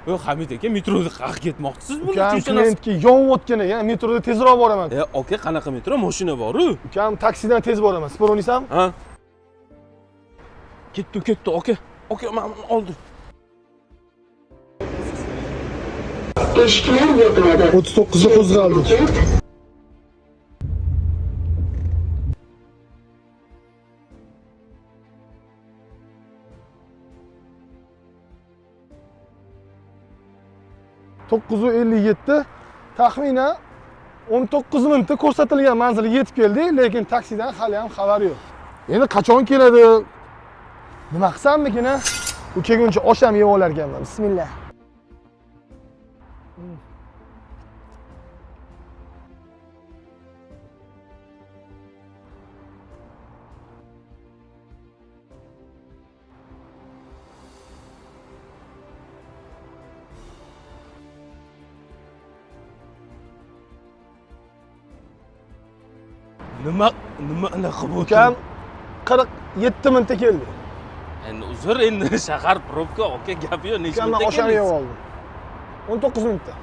Yo'q, Hamid aka, metroda qayerga ketmoqchisiz buni? Ukam klientga yonib o'tgan ekan, metroda tezroq boraman. Aka, qanaqa metro? Mashina bor-ku. Ukam taksidan tez boraman. Spor o'ynaysanmi? Ha. Ketdi, aka. Aka, men oldim. Eshiklar yopiladi. 39 da qo'zg'aldik. ...9:57 taxminan 19 minutda ko'rsatilgan manzilga yetib keldik, lekin taksidan hali ham xabar yo'q. Endi qachon keladi? Nima qilsammikin? U kelguncha osham yeb olar ekanman. Bismillah. Nima anaqa bo'ldi? Ukam 47 minutda keldi. Endi uzr, endi shahar probka, aka, gap yo'q, necha Ukam minutda osham keldingiz? yeb oldim. 19 minutda.